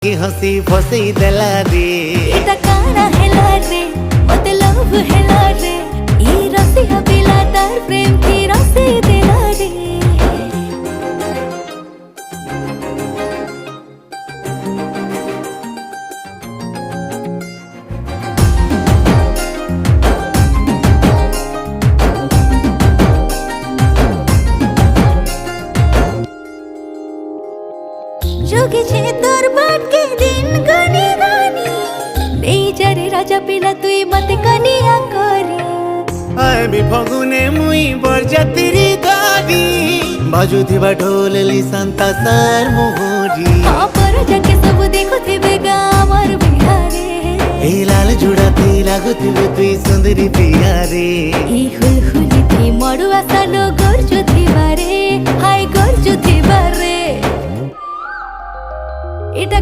कि हसी फसई देला रे एटा काना हेला रे मते लव हेला रे ई रसिया पिला तार प्रेम की रसी देला रे जोगी छे तोर बाट के दिन गनी गनी बेचारे राजा पिला तुई मत कनिया करी आमी फगुने मुई बरजात्री दादी बाजुथिबा ढोल लिसांता सार मोहरी पर जाके सब देखो थे बेगा अमर बिहारे ए लाल जुड़ाते लागुथिबे तुई सुंदरी पिया रे ई हुलहुली थी मडुआ सालो गर्जु थिबारे हाय गर्जु थिबारे एटा